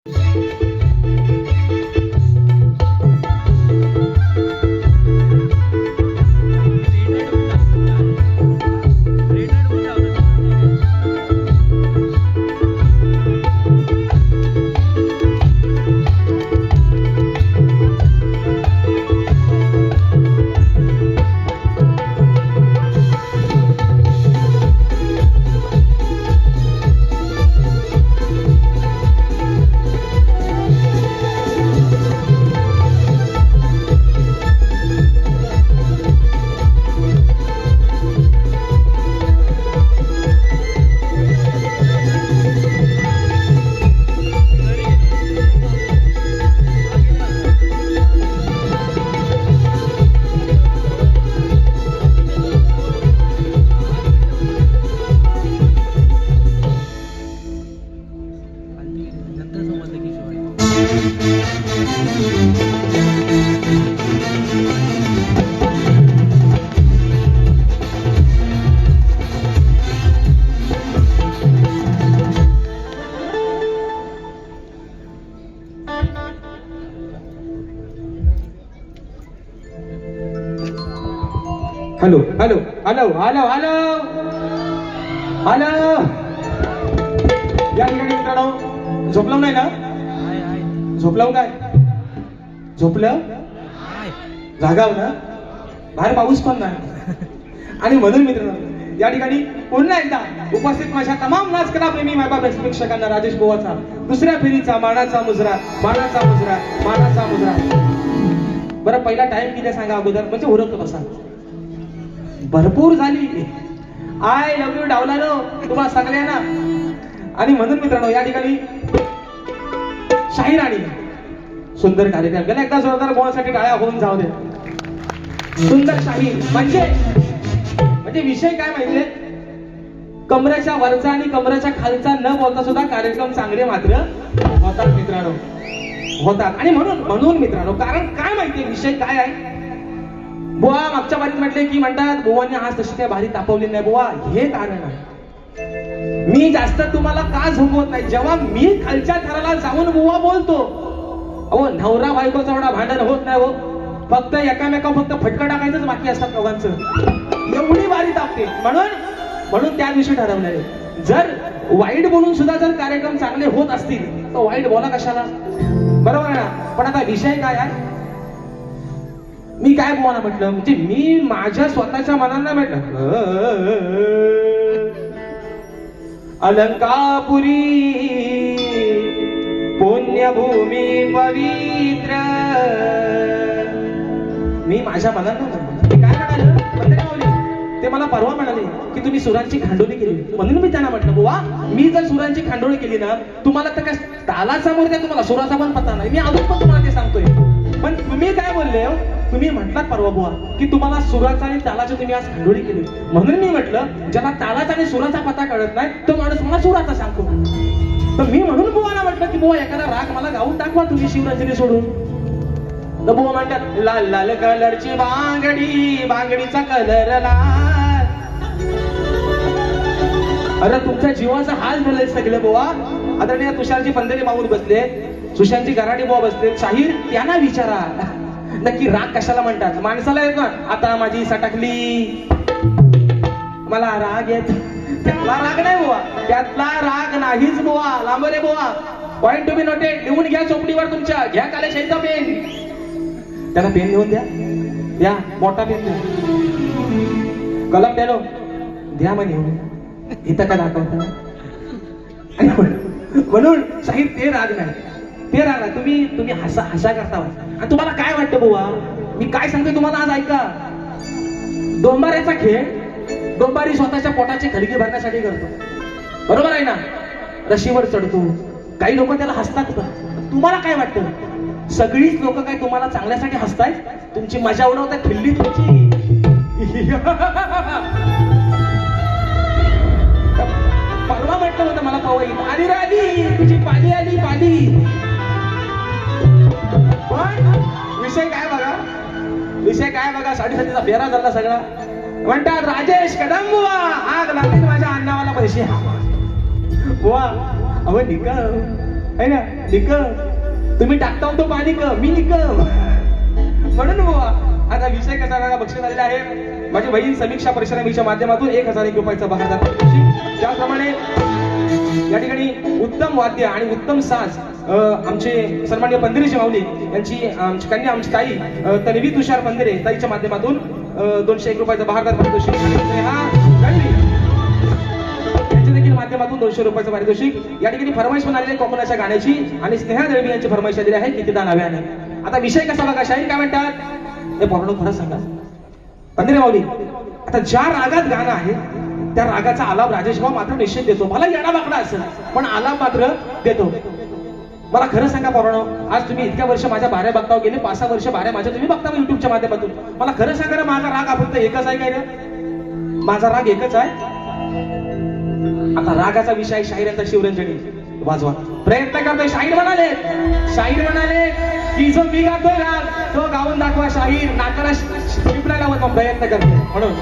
Hello hello hello hello hello hello या ठिकाणी मित्रांनो झोपलं नाही ना? झोपलं काय? झोपलं? जागाव ना? बाहेर पाऊस पण नाही. आणि म्हणून मित्रांनो या ठिकाणी पुन्हा एकदा उपस्थित माझ्या तमाम नाच कला प्रेमी मायबाप प्रेक्षकांना राजेश बुवाचा दुसऱ्या फेरीचा मानाचा मुजरा मानाचा मुजरा मानाचा मुजरा. बरं पहिला टाइम किती सांगा अगोदर म्हणजे उरकत बसा. भरपूर झाली. आय लव्ह यू डावलानो तुम्हा सगळ्यांना. आणि म्हणून मित्रांनो या ठिकाणी शाहीर आणि सुंदर कार्यक्रम गेला. एकदा जोरदार बोलण्यासाठी टाळ्या होऊन जाऊ दे. सुंदर शाहीर म्हणजे विषय काय माहितीये? कमरेच्या वरचा आणि कमरेच्या खालचा न बोलता सुद्धा कार्यक्रम चांगले मात्र होतात मित्रांनो, होतात. आणि म्हणून मित्रांनो कारण काय माहितीये विषय काय आहे? बुवा मागच्या बारीत म्हटले की म्हणतात बुवांनी आज तशी काय भारी तापवली नाही. बुवा हे कारण आहे मी जास्त तुम्हाला का झोपवत नाही. जेव्हा मी खालच्या थराला जाऊन बुवा बोलतो, अहो नवरा बायकोचा एवढा भांडण होत नाही हो. फक्त एकामेका फक्त फटका टाकायचंच बाकी असतात दोघांचं. एवढी भारी तापते. म्हणून त्या दिवशी ठरवलंय जर वाईट बोलून सुद्धा जर कार्यक्रम चांगले होत असतील तर वाईट बोला कशाला, बरोबर आहे ना? पण आता विषय काय आहे? मी काय बुवाना म्हटलं म्हणजे मी माझ्या स्वतःच्या मनाला म्हटलं अलंकापुरी पुण्यभूमी पवित्र. मी माझ्या मनाला म्हटलं काय म्हणाले ते मला परवा म्हणाले की तुम्ही सुरांची खांडोळी केली. म्हणून मी त्यांना म्हटलं बुवा मी जर सुरांची खांडोळी केली ना तुम्हाला तर काय तालाचा मूर्ती आहे, तुम्हाला सुराचा पण पता नाही. मी अजून पण तुम्हाला ते सांगतोय. पण तुम्ही काय बोलले तुम्ही म्हटलात परवा बुवा की तुम्हाला सुराचा आणि तालाची तुम्ही आज खांडोळी केली. म्हणून मी म्हटलं ज्याला तालाचा आणि सुराचा पता कळत नाही तो माणूस मला सुराचा सांगतो. तर मी म्हणून बुवाला म्हटलं की बुवा एखादा राग मला गाऊन दाखवा तुम्ही शिवरंजनी सोडून. तर बुवा म्हणतात लाल लाल कलरची बांगडी बांगडीचा कलर लाल. अरे तुमच्या जीवाचा हाल झालाय सगळे बुवा. आदरणीय तुषारजी पंधरी माऊन बसले, सुशांतजी गराडे बुवा बसले. शाहीर त्यांना विचारा नक्की राग कशाला म्हणतात. माणसाला येत ना आता माझी सटकली मला राग येत. त्यातला राग नाही बुवा, त्यातला राग नाहीच बुवा. लांब रे बुवा. Point to be noted. लिहून घ्या चोपडीवर तुमच्या. घ्या कालेशाईचा पेन. त्यांना पेन घेऊन द्या मोठा पेन द्या. कलम द्या द्या म्हणे इथं का दाखवता. म्हणून शाहीर ते राग नाही, ते राग नाही. तुम्ही हसा करता. आणि तुम्हाला काय वाटतं बुवा मी काय सांगते तुम्हाला आज ऐका. डोंबाऱ्याचा खेळ डोंबारी स्वतःच्या पोटाची खळगी भरण्यासाठी करतो, बरोबर आहे ना? रशीवर चढतो. काही लोक त्याला हसतात. तुम्हाला काय वाटतं सगळीच लोक काय तुम्हाला चांगल्यासाठी हसतायत? तुमची मजा उडवतात खिल्ली तुमची. परवा म्हटलं होतं मला पवई आली राली तुझी पाली आली पाली. पण विषय काय बघा 7:30चा फेरा झाला सगळा. म्हणतात राजेश कदम बुवा आग लागली माझ्या अन्नावाला पैसे बुवा. अहो निका है ना निकम तुम्ही टाकता तो पाणी क मी निकम म्हणून बुवा आता विषय कसा बघा बक्षीस आलेला आहे माझी बहीण समीक्षा परिश्रमीच्या माध्यमातून 1001 रुपयाचा बहादर त्याचप्रमाणे या ठिकाणी उत्तम वाद्य आणि उत्तम साज आमचे सन्माननीय पंदिरीजी माऊली यांची आमची कन्या आमची ताई तन्वी तुषार पंदिरे ताईच्या माध्यमातून 201 रुपयाचा बहादर पारितोषिक यांच्या देखील माध्यमातून 200 रुपयाचं पारितोषिक या ठिकाणी फरमाईश पण आलेली कोकणाच्या गाण्याची आणि स्नेहा दळवी यांची फरमाईश आलेली आहे कितीदा नव्याने आता विषय कसा बघा शाहीर काय म्हणतात हे पोरांनो खरं सांगा पंदिरे माऊली आता ज्या रागात गाणं आहे त्या रागाचा आलाप राजेश भाऊ मात्र निश्चित देतो मला येणा बाकडा असेल पण आलाप मात्र देतो मला खरं सांगा पोरांनो आज तुम्ही इतक्या वर्ष माझ्या बाऱ्या बघता गेले 5-6 वर्ष बाऱ्या माझ्या तुम्ही बघता युट्यूबच्या माध्यमातून मला खरं सांगा ना माझा राग फक्त एकच आहे काय रे माझा राग एकच आहे आता रागाचा विषय शाहिरांचा शिवरंजनी वाजवा प्रयत्न करतोय शाहीर म्हणाले की जो मी गातोय राग तो गाऊन दाखवा शाहीर नाकाला शिपडायला होता प्रयत्न करतोय म्हणून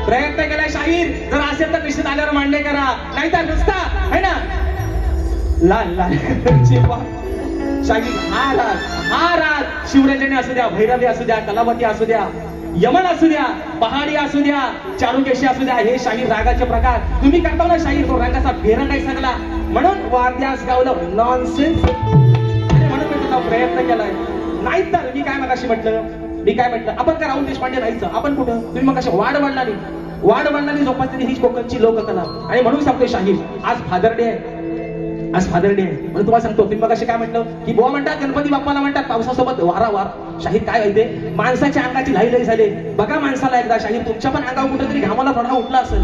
प्रयत्न केला शाहीर जर असेल तर निश्चित आल्यावर मांडणे करा नाहीतर नुसता है ना लाल लाल शाहीर हा राग शिवरंजनी असू द्या भैरवी असू द्या कलावती असू द्या यमन असू द्या पहाडी असू द्या चारुकेशी असू द्या हे शाहीर रागाचे प्रकार तुम्ही करता ना शाहीर तो रागाचा फेरा नाही सगळा म्हणून वाद्यास गावलं नॉनसेन्स अरे म्हणून मी तुला प्रयत्न केलाय नाहीतर मी काय मगाशी म्हटलं आपण काय राहुल देशपांडे राहायचं आपण कुठं तुम्ही मग कशा वाढ वडिलांनी जोपासलेली ही कोकणची लोककला आणि म्हणून सांगतोय शाहीर आज फादर डे आहे म्हणून तुम्हाला सांगतो तुम्ही मग काय म्हटलं की बुवा म्हणतात गणपती बाप्पाला म्हणतात पावसासोबत वारा शाहीर काय होते माणसाच्या अंगाची लई झाली बघा माणसाला एकदा शाहीर तुमच्या पण अंगावर कुठेतरी घामाला थोडा उठला असेल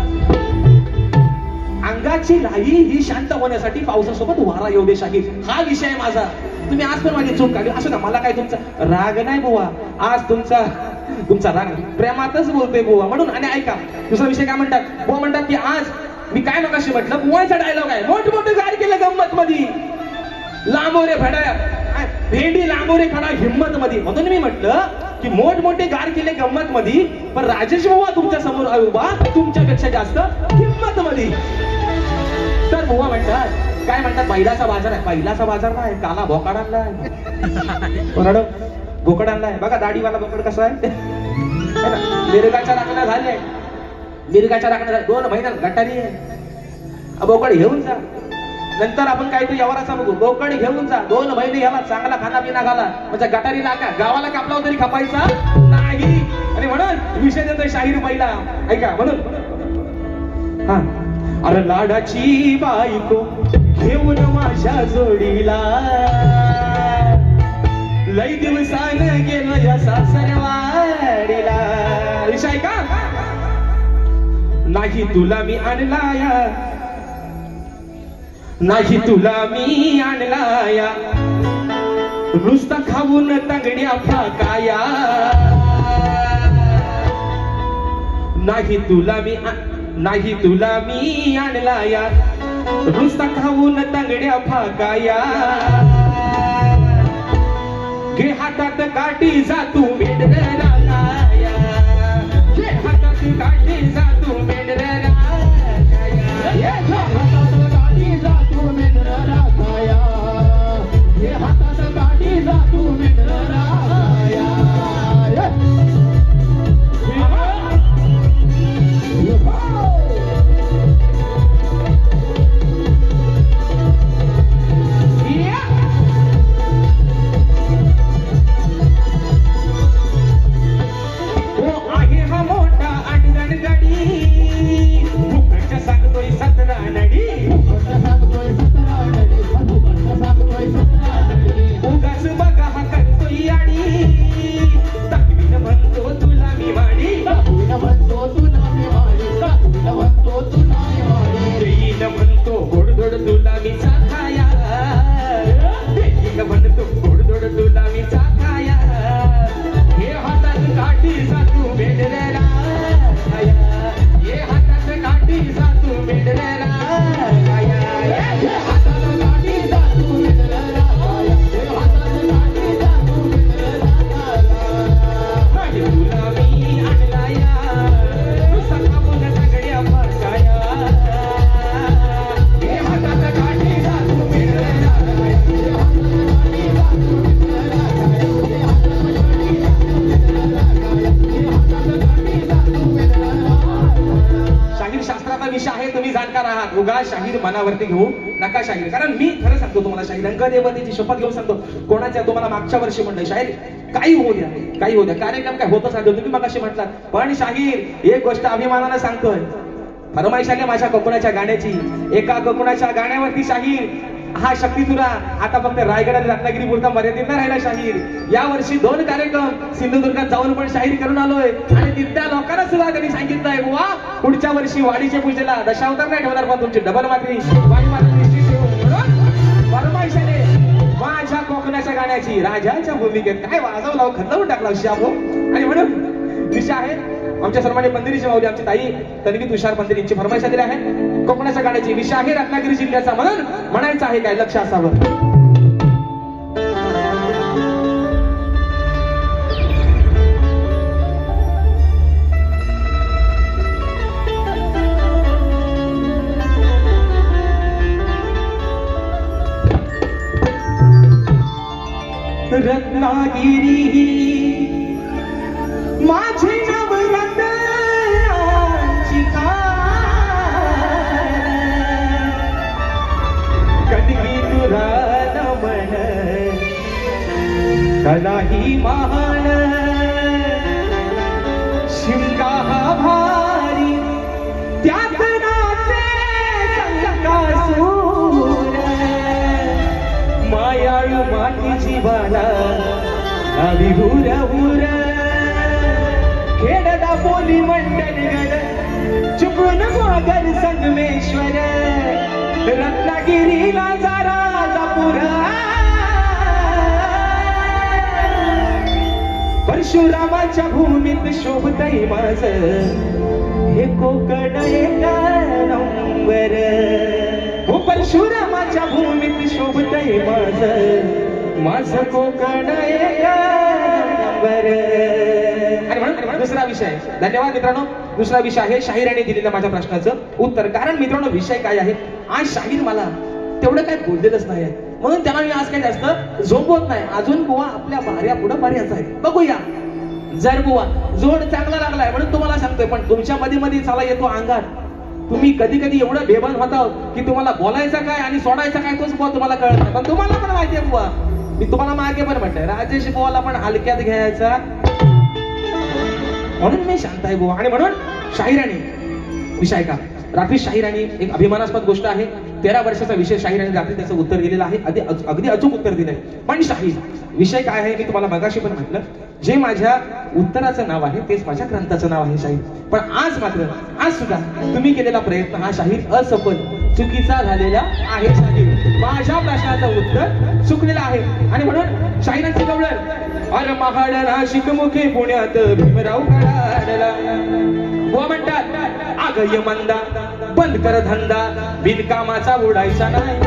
अंगाची लाई ही शांत होण्यासाठी पावसासोबत वारा येऊ दे शाहीर हा विषय माझा तुम्ही आज पण माझी चूक काढली असं ना मला काय तुमचा राग नाही बुवा आज तुमचा राग प्रेमातच बोलतोय बुवा म्हणून आणि ऐका दुसरा विषय काय म्हणतात बुवा म्हणतात की आज मी काय मगाशी म्हटलं बुवाचा डायलॉग आहे मोठमोठे गाड केलं गंमत मध्ये लांबोरे भड्या भेंडी लांबोरे खडा हिंमत मध्ये म्हणून मी म्हटलं की मोठमोठे गाड केले गंमत मध्ये पण राजेश बुवा तुमच्या समोर उभा तुमच्यापेक्षा जास्त हिंमत मध्ये तर बुवा म्हणतात काय म्हणतात बैलाचा बाजार नाही काला भोकाड आणलाय बोकड आणलाय बघा दाढीवाला बोकड कसा आहे मिरगाच्या राखण्या झाले 2 महिन्यात गटारी आहे बोकड घेऊन जा नंतर आपण काहीतरी व्यवहाराचा बघू बोकड घेऊन जा 2 महिने ह्याला चांगला खाना पिना घाला म्हणजे गटारी लागा गावाला कापला तरी खपायचा नाही आणि म्हणून विषय देतोय शाहीर पहिला ऐका म्हणून हा अरे लाडाची बायको घेऊन माझ्या जोडीला लई दिवसान गेलो या सासरवाडीला विषय का नाही तुला मी आणलाया नुसता खाऊन तांगड्या फाकाया नाही तुला मी आणलाया नुसता खाऊन तांगड्या फाकाया घे हातात काठी जा तू मेंढरा गाया घे हातात काठी जा तू मेंढरा गाया हातात काठी जा तू मेंढरा गाया घे हातात काठी जा तू मेंढरा गाया देखील म्हणतो गोडधोड तुला मी चाखाया, देखील म्हणतो गोडधोड तुला मी चाखाया, हे हातात काठीचा तू भेटलेला गाया, हे हातात काठीचा तू भेटलेला गाया, हे हातात काठीचा तू भेटलेला गाया, हे हातात काठीचा तू भेटलेला गाया, आणि तुला मी आणलाया सखापून सगळ्या फरकाया, हे हातात काठीचा तू भेटलेला गाया, हे हातात काठीचा तू भेटलेला गाया, हे हातात काठीचा तू भेटलेला गाया, हे हातात काठीचा तू भेटलेला गाया. शाहीर शास्त्राचा विषय आहे, तुम्ही जाणकार आहात. उगा शाहीर मनावरती घेऊ नका शाहीर, कारण मी खरं सांगतो तुम्हाला शाहीर रंगदेवतेची शपथ घेऊन सांगतो. कोणाच्या तुम्हाला मागच्या वर्षी म्हणलं शाहीर काही होऊ द्या, काही होऊ द्या, कार्यक्रम काय होतच राहतो, तुम्ही मगाशी म्हटलात. पण शाहीर एक गोष्ट अभिमानानं सांगतोय, फरमाईश आली माझ्या कोकणाच्या गाण्याची. एका कोकणाच्या गाण्यावरती शाहीर हा शक्ती तुला आता फक्त रायगड आणि रत्नागिरी पुरता मर्यादित नाही राहिला. शाहीर या वर्षी 2 कार्यक्रम सिंधुदुर्गात जाऊन पण शाहीर करून आलोय, आणि तिथल्या लोकांना सुद्धा त्यांनी सांगितलंय वा पुढच्या वर्षी वाडीच्या पूजेला दशावतार नाही ठेवणार, पण तुमची डबल मात्री वाडी मात्र निश्चित ठेवू म्हणून फरमाईश आली माझ्या कोकणाच्या गाण्याची. राजाच्या भूमिकेत काय वाजवला, खतवून टाकला शाबो. आणि म्हणून विषय आहे आमच्या सर्वांनी पंदिरीची माऊली आमची ताई तन्वी तुषार पंदिरी यांची फरमाईश आलेली आहे कोकणाच्या गाण्याची. विषय आहे रत्नागिरी जिल्ह्याचा, म्हणून म्हणायचं आहे काय लक्ष असावं. रत्नागिरी माझी नवरत्नाची कणगी तुरा नमन कलाही महान शिमगा हा भारी त्यात नाचे संकासूर मायाळू मातीची बाला अभिभूर हुर खेडदा बोली मंडलगड चुकून मागर संगमेश्वर रत्नागिरीला जरा जापुरा परशुरामाच्या भूमीत शोभतय माझ हे कोकण एका नंबर. हो परशुरामाच्या भूमीत शोभतय माझ कोकण एका नंबर. आणि म्हणून दुसरा विषय, धन्यवाद मित्रांनो. दुसरा विषय आहे शाहिराने दिलेल्या माझ्या प्रश्नाचं उत्तर. कारण मित्रांनो विषय काय आहे, आज शाहीर मला तेवढं काय बोललेलंच नाही आहे, म्हणून त्यांना मी आज काही जास्त झोपवत नाही. अजून बुवा आपल्या भार्या पुढं बऱ्याच आहे, बघूया. जर बुवा जोड चांगला लागलाय म्हणून तुम्हाला सांगतोय, पण तुमच्या मध्ये मध्ये चाला येतो अंगात. तुम्ही कधी कधी एवढं बेभान होता की तुम्हाला बोलायचं काय आणि सोडायचं काय तोच बुवा तुम्हाला कळत नाही. पण तुम्हाला पण माहितीये बुवा, मी तुम्हाला मागे पण म्हटलंय राजेश बुवाला पण हलक्यात घ्यायचा, म्हणून मी शांत आहे बुवा. आणि म्हणून शाहिराने विषय का रात्री शाहिराने एक अभिमानास्पद गोष्ट आहे. 13 वर्षाचा विषय शाहिराने रात्री त्याचं उत्तर दिलेलं आहे, अगदी अचूक उत्तर दिलंय. पण शाहीर विषय काय आहे मी तुम्हाला मगाशी पण म्हटलं, जे माझ्या उत्तराचं नाव आहे तेच माझ्या ग्रंथाचं नाव आहे शाहीर. पण आज मात्र आज सुद्धा तुम्ही केलेला प्रयत्न हा शाहीर असफल चुकीचा झालेला आहे. शाहीर माझ्या प्रश्नाचं उत्तर चुकलेलं आहे. आणि म्हणून शाहिरांची गवळण अरे महाड नाशिक मुखे पुण्यात भीमराव कडाडला बुवा म्हणतात अग यमंदा बंद कर धंदा बिनकामाचा उडायचा नाही.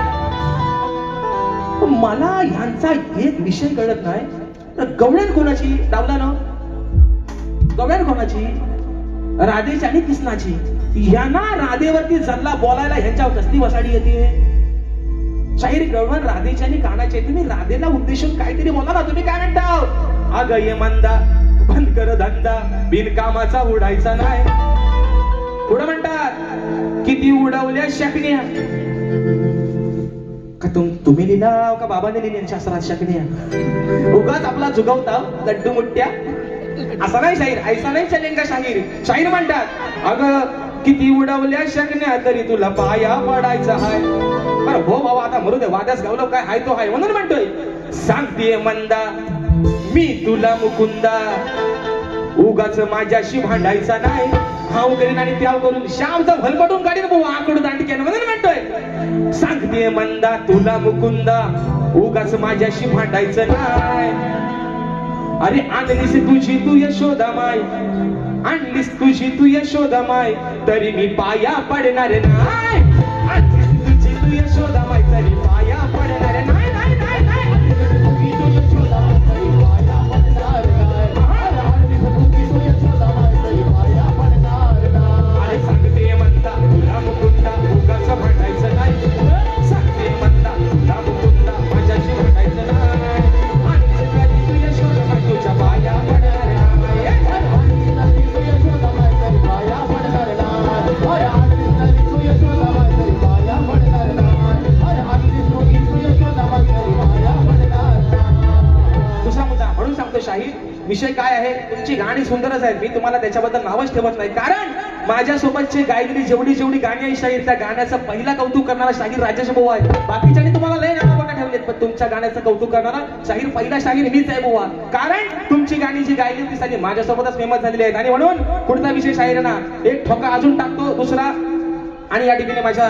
मला ह्यांचा एक विषय कळत नाही, गवळण कोणाची डावला ना, गवळण कोणाची, राधेची आणि कृष्णाची. यांना राधेवरती जल्ला बोलायला ह्यांच्यावर कसली वसाडी येते. शाहीर गवळण राधेची आणि कानाची. तुम्ही राधेला उद्देशून काहीतरी बोला ना, तुम्ही काय म्हणता अग यमंदा बंद कर धंदा बिनकामाचा उडायचा नाही. पुढे म्हणतात किती उडवल्या शकण्या का तुम्ही लिहिला का बाबाने लिहिली शास्त्रात शकण्या. उगाच आपला जुगवता लड्डू मुट्ट्या असा नाही शाहीर, ऐसा नाही चलेंगा शाहीर. शाहीर म्हणतात अगं किती उडवल्या शकण्या तरी तुला पाया पडायचा हाय. बरं हो बाबा आता मरू दे, वाद्यास गावलं काय हाय तो हाय. म्हणून म्हणतोय सांगते मंदा मी तुला मुकुंदा उगाच माझ्याशी भांडायचा नाही. हाव करीन आणि त्याव करून श्यामचा भलपटून काढीन बुवा आकडून दांडक्यानं. म्हणून म्हणतो मंदा तुला मुकुंदा उगाच माझ्याशी भांडायचं नाही. अरे आणलीस तुझी तू यशोदा माय, आणलीस तुझी तू यशोदा माय, तरी मी पाया पडणार नाही. आणलीस तुझी तू यशोदा माय, तरी पाया पडणार नाही. नाही नाही नाही तुझी तू यशोदा माय, तरी पाया पडणार नाही. आणलीस तुझी तू यशोदा माय, तरी पाया पडणार नाही. अरे सांगते म्हणता तुला मुकुंदा उगाच भांडायचं नाही. सांगते म्हणता तुला मुकुंदा माझ्याशी भांडायचं नाही. आणलीस तुझी तू यशोदा माय, तुझ्या पाया पडणार नाही. दुसरा मुद्दा म्हणून सांगतो शाहीर, विषय काय आहे, तुमची गाणी सुंदरच आहेत, मी तुम्हाला त्याच्याबद्दल नावच ठेवत नाही, कारण माझ्यासोबतची गायलेली जेवढी जेवढी गाणी आहे शाहीर, त्या गाण्याचं पहिला कौतुक करणारा शाहीर राजेश भाऊ आहे. बाकीच्यांनी तुम्हाला लय नावं बघा ठेवलेत, पण तुमच्या गाण्याचं कौतुक करणारा शाहीर पहिला शाहीर मीच आहे बुवा, कारण तुमची गाणी जी गायली ती सगळी माझ्यासोबतच फेमस झालेली आहेत. आणि म्हणून पुढचा विषय शाहीर ना एक ठोका अजून टाकतो दुसरा, आणि या ठिकाणी माझ्या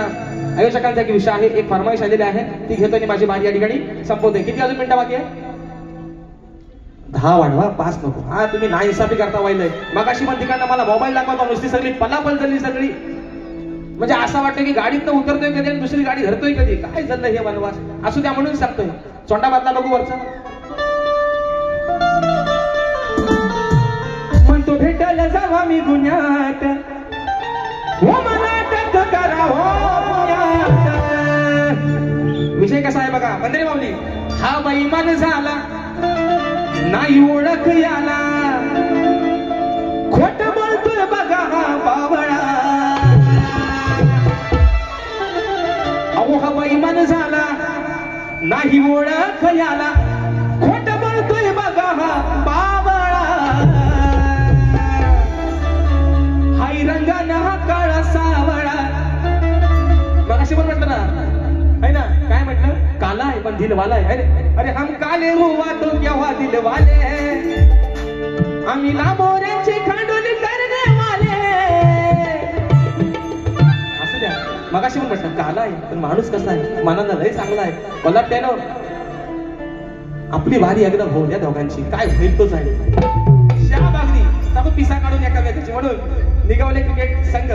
आयोजकांचा एक विषय आहे, एक फरमाईश आलेली आहे, ती घेतो आणि माझी बारी या ठिकाणी संपवते. किती अजून मिनिटं बाकी आहे? 10 वाढवा, 5 नको. हा तुम्ही ना हिसाबी करता वाहिलंय. मगाशी पण तिकडनं मला मोबाईल दाखवता, नुसती सगळी पलापल झाली सगळी, म्हणजे असं वाटतं की गाडीत उतरतोय कधी आणि दुसरी गाडी धरतोय कधी, काय झालं हे वनवास. असू द्या, म्हणून सांगतोय. चोंडा बातला बघू वरचा. म्हणतो भेटायला जावा मी गुन्ह्यात, हो मला अटक करा हो पुण्यात. विषय कसा आहे बघा, मंदिरी माऊली. हा बैमान झाला नाही ओळख याला, खोट बोलतोय बघा हा बावळा. अहो हा बैमान झाला नाही ओळख याला, खोट बोलतोय बघा हा बावळा. हाय रंगानं हा काळा सावळा. मग अशी पण म्हटलं ना, है ना, काय म्हटलं, काला आहे पण दिलवाला आहे. अरे हम काले हुआ तो क्या हुआ दिलवाले, आम्ही लांबोऱ्यांची खांडोली करणे वाले. असं द्या, मगाशी पण म्हटलं काला आहे पण माणूस कसा आहे, मनाला लय चांगला आहे. मला त्यानं आपली वारी एकदा होऊ या दोघांची, काय होईल तो जाईल. शाबागनी आपण पिसा काढून एका व्यक्तीची. म्हणून निगवले क्रिकेट संघ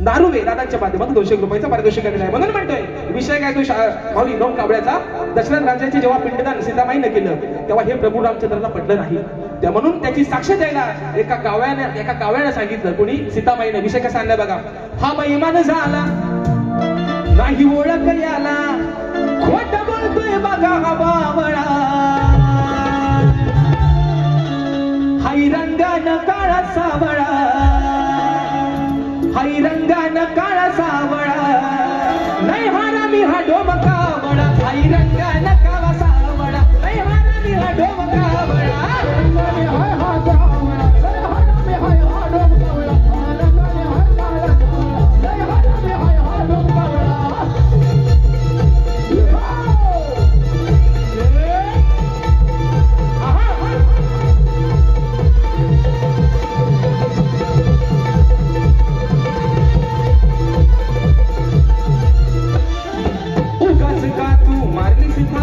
नारुवे दादांच्या माध्यमातून 200 रुपयाचा पारितोषिक आहे. म्हणून म्हणतोय विषय काय तो माऊली नोंद कावड्याचा. दशरथ राजांचे जेव्हा पिंडदान सीतामाईनं केलं तेव्हा हे प्रभू रामचंद्राला पटलं नाही, त्या म्हणून त्याची साक्ष द्यायला एका काव्यानं सांगितलं. कोणी? सीतामाईनं. विषय कसा आणलाय बघा. हा बैमान झाला नाही ओळख याला, खोट बोलतोय बघा हा बावळा. हाय रंगानं काळा सावळा, हाय रंगानं काळा सावळा. नाही हारामी हा डोमकावळा, हाय रंगानं काळा सावळा. नाही हारामी हा डोमकावळा. उगाच का तू मारली सीता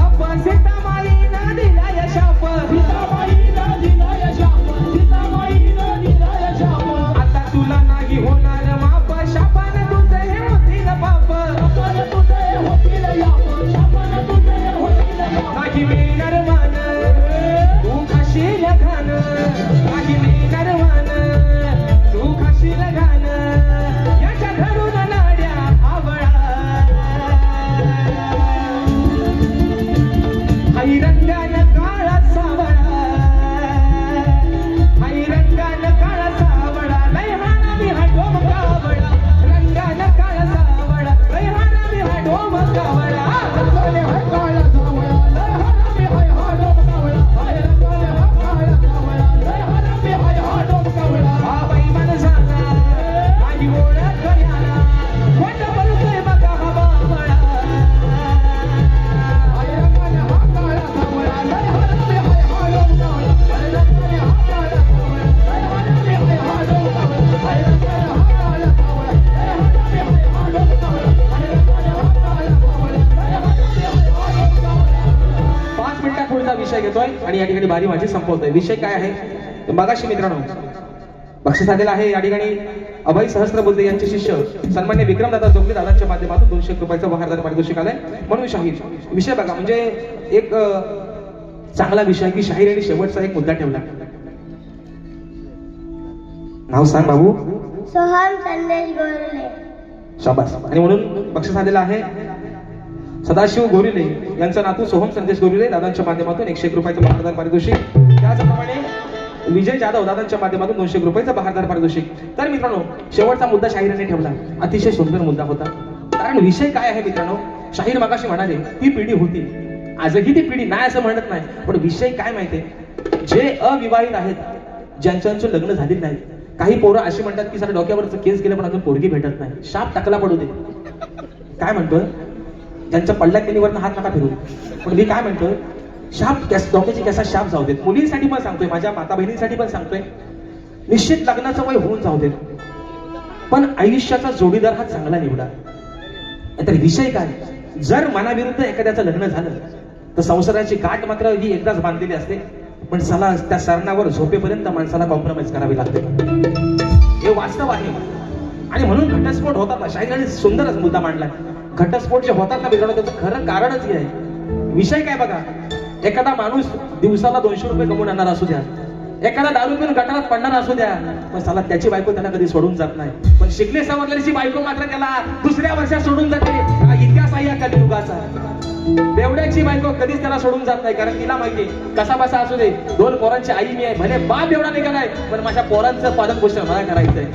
घेतोय आणि या ठिकाणी बारी माझी संपवतोय. विषय काय आहे तर मगाशी मित्रांनो बक्षीस आलेला आहे या ठिकाणी अभय सहस्त्रबुद्धे यांचे शिष्य सन्मान्य विक्रमदादा जोगले दादांच्या माध्यमातून 200 रुपयाचं बहारदार पारितोषिक आलंय म्हणून शाहीर. विषय बघा म्हणजे एक चांगला विषय की शाहीर आणि शेवटचा एक मुद्दा ठेवला. नाव सांग बाबू. सोहम संदेश गोरले. शाबास. आणि म्हणून बक्षीस आलेला आहे सदाशिव गोरिले यांचा नातू सोहम संदेश गोरिले दादांच्या माध्यमातून 101 रुपयाचं बहारदार पारितोषिक. त्याचप्रमाणे विजय जाधव दादांच्या माध्यमातून 200 रुपयाचं बहारदार पारितोषिक. तर मित्रांनो शेवटचा मुद्दा शाहिराने ठेवला. अतिशय सुंदर मुद्दा होता. कारण विषय काय आहे मित्रांनो शाहीर मगाशी म्हणाले ती पिढी होती आजही ती पिढी नाही असं म्हणत नाही पण विषय काय माहितीये जे अविवाहित आहेत ज्यांचं लग्न झालेलं नाही. काही पोरं अशी म्हणतात की सर डोक्यावरचं केस गेलं पण अजून पोरगी भेटत नाही. शाप टाकला पडू दे. काय म्हणतोय ज्यांच्या पडल्यात त्यांनी वरनं हात नका फिरू. पण मी काय म्हणतोय शाप डोक्याची केसा शाप जाऊ देत. मुलींसाठी पण सांगतोय माझ्या माता बहिणींसाठी पण सांगतोय निश्चित लग्नाचं वय होऊन जाऊ देत पण आयुष्याचा जोडीदार हा चांगला निवडा. तर विषय काय जर मनाविरुद्ध एखाद्याचं लग्न झालं तर संसाराची गाठ मात्र ही एकदाच बांधलेली असते पण चला त्या सरणावर झोपेपर्यंत माणसाला कॉम्प्रोमाइज करावी लागते. हे वास्तव आहे. आणि म्हणून घटस्फोट होतात. शाहीराने सुंदरच मुद्दा मांडला. घटस्फोट जे होतात ना बिघडवलं त्याचं खरं कारणच हे आहे. विषय काय बघा एखादा माणूस दिवसाला 200 रुपये कमवून आणणार असू द्या एखादा दारू पिऊन गटारात पडणार असू द्या पण साला त्याची बायको त्याला कधी सोडून जात नाही. पण शिकले सवरलेली बायको मात्र त्याला दुसऱ्या वर्षात सोडून जाते. हा इतिहास आहे या कलियुगाचा. बेवड्याची बायको कधीच त्याला सोडून जात नाही कारण तिला माहिती कसा बसा असू दे 2 पोरांची आई मी आहे भले बाप एवढा निघालाय पण माझ्या पोरांचं पालन पोषण मला करायचंय.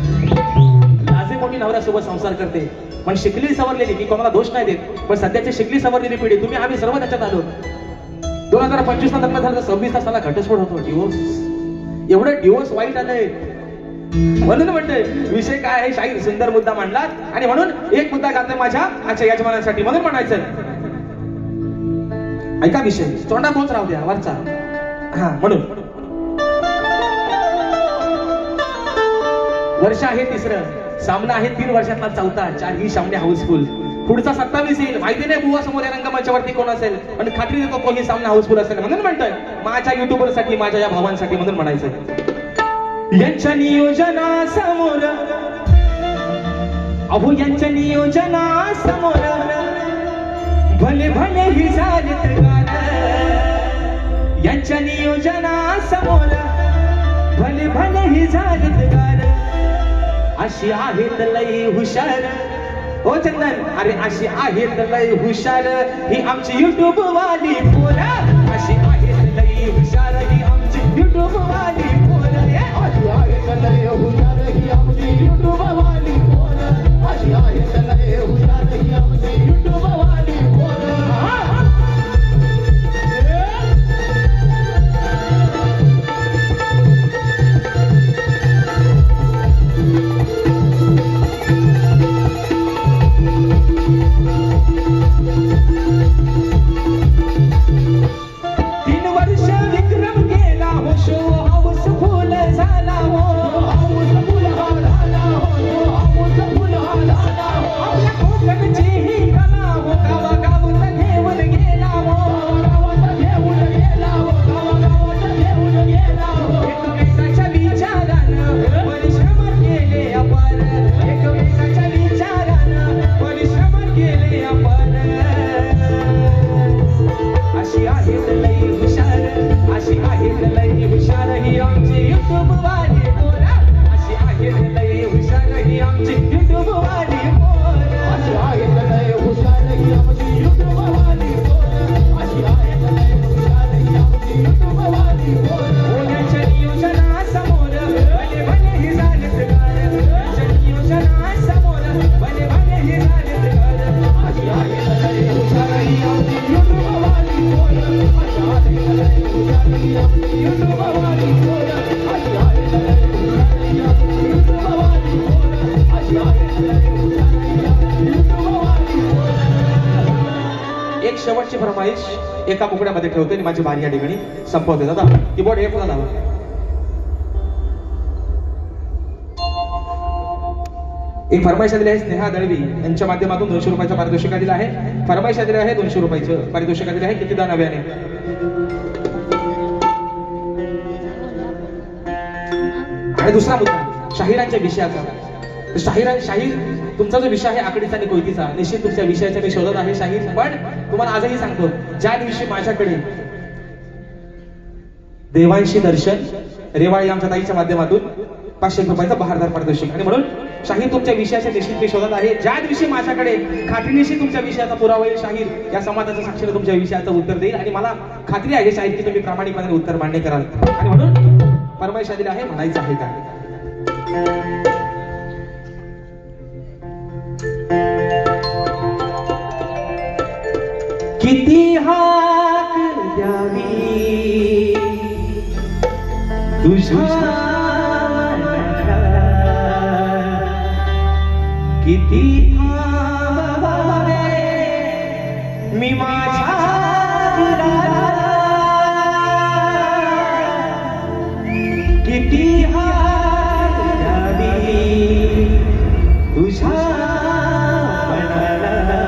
लाजे मोठी नवऱ्यासोबत संसार करते पण शिकली सवरलेली मी कोणाला दोष नाही देत पण सध्याची शिकली सवरलेली पिढी तुम्ही आम्ही सर्व त्याच्यात आलो. 2025 ला लग्न झालं 26 तासाला घटस्फोट होतो. डिवोर्स एवढं डिवोर्स वाईट आलंय. म्हणून म्हणतोय विषय काय आहे शाहीर सुंदर मुद्दा मांडला आणि म्हणून एक मुद्दा घातलाय माझ्या आजच्या यजमानांसाठी म्हणून म्हणायचंय ऐका विषय तोंडा तोच राहू द्या वरचा. हा म्हणून वर्ष आहे 3रं सामना आहे 3 वर्षातला 4था 4ही सामने हाऊसफुल. पुढचा 27 येईल माहिती नाही बुवा समोर या रंगमंचावरती कोण असेल पण खात्री देतो कोणी सामना हाऊसफुल असेल. म्हणून म्हणतोय माझ्या युट्यूबर साठी माझ्या या भावांसाठी म्हणून म्हणायचंय यांच्या नियोजनासमोर अहो यांच्या नियोजनासमोर भले भले ही झालीत गार. यांच्या नियोजनासमोर भले भले ही झालीत गार. अशी आहेत लई हुशार हो चंदन अरे अशी आहेत लई हुशार ही आमची युट्यूब वाली पोरं. अशी आहेत लई हुशार ही आमची युट्यूब वाली पोरं. अशी आहेत लई हुशार ही आमची युट्यूब वाली पोरं. अशी आहेत लई हुशार ही आमची युट्यूब वाली पोरं. एक शेवटची फरमाईश एका मुकड्यामध्ये ठेवते आणि माझी बारी या ठिकाणी संपवते. दादा कीबोर्ड हे पुन्हा लावा. एक फरमाईश आलेली आहे स्नेहा दळवी यांच्या माध्यमातून 200 रुपयाचं पारितोषिक आलेलं आहे. फरमाईश आलेली आहे 200 रुपयाचं पारितोषिक आलेलं आहे. किती दान नव्याने आणि दुसरा मुद्दा शाहिरांच्या विषयाचा. तर शाहीर तुमचा जो विषय आहे आकडीचा आणि कोयतीचा, निश्चित तुमच्या विषयाच्या मी शोधत आहे शाहीर. पण तुम्हाला आजही सांगतो, ज्या दिवशी माझ्याकडे देवांशी दर्शन रेवाळी आमच्या ताईच्या माध्यमातून 500 रुपयाचा बहारदार पारितोषिक. आणि म्हणून शाहीर तुमच्या विषयाच्या निश्चित मी शोधत आहे. ज्या दिवशी माझ्याकडे खात्रीनिशी तुमच्या विषयाचा पुरावा येईल, शाहीर या समाजाच्या साक्षीने तुमच्या विषयाचं उत्तर देईल. आणि मला खात्री आहे शाहीर की तुम्ही प्रामाणिकपणे उत्तर मान्य कराल. आणि म्हणून फरमाईश दिली आहे, म्हणायचं आहे काय. किती हाक द्यावी तुझ्या, किती थांबावे मी माझ्या दिलाला, किती हाक द्यावी तुझ्या मनाला,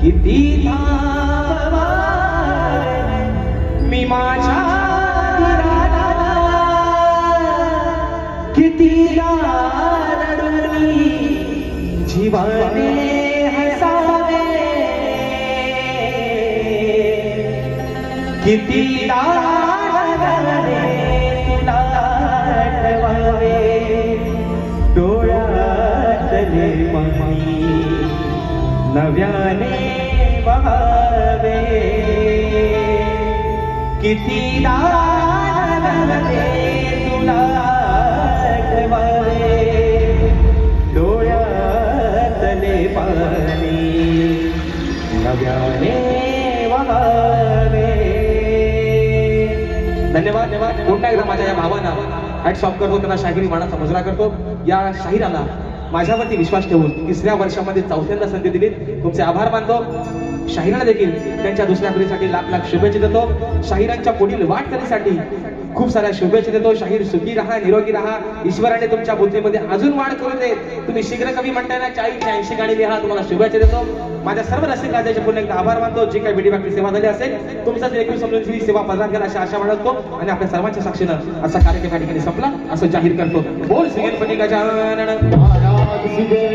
किती थांबावे मी माझ्या दिलाला, किती जीवाने हसावे, किती लाडाने तुला आठवावे, डोळ्यातले पाणी नव्याने बहावे, किती लाडाने तुला आठवावे, पाणी नव्याने वाहावे. धन्यवाद. पुन्हा एकदा माझ्या या भावांना हॅट्स ऑफ करतो, त्यांना शाहिरी मानाचा मुजरा करतो. या शाहिराला माझ्यावरती विश्वास ठेवून 3ऱ्या वर्षामध्ये 4थ्यांदा संधी दिली, तुमचे आभार मानतो. शाहिराला देखील त्यांच्या दुसऱ्या पिढीसाठी लाख लाख शुभेच्छा देतो. शाहिरांच्या पुढील वाटचालीसाठी खूप साऱ्या शुभेच्छा देतो. शाहीर सुखी राहा, निरोगी राहा, ईश्वराने तुमच्या बुद्धीमध्ये अजून वाढ करू दे. तुम्ही शीघ्र कवी म्हणताय ना, 40-80 गाणी लिहा. तुम्हाला शुभेच्छा देतो. माझ्या सर्व रसिक राजाचे पुन्हा एकदा आभार मानतो. जी काही बेडी बाकी सेवा झाली असेल, तुमचाच एकूण समजून ही सेवा प्रदान करा अशी आशा बाळगतो. आणि आपल्या सर्वांच्या साक्षीनं असा कार्यक्रम या ठिकाणी संपला असं जाहीर करतो. बोल श्री गणपती गजानन महाराज.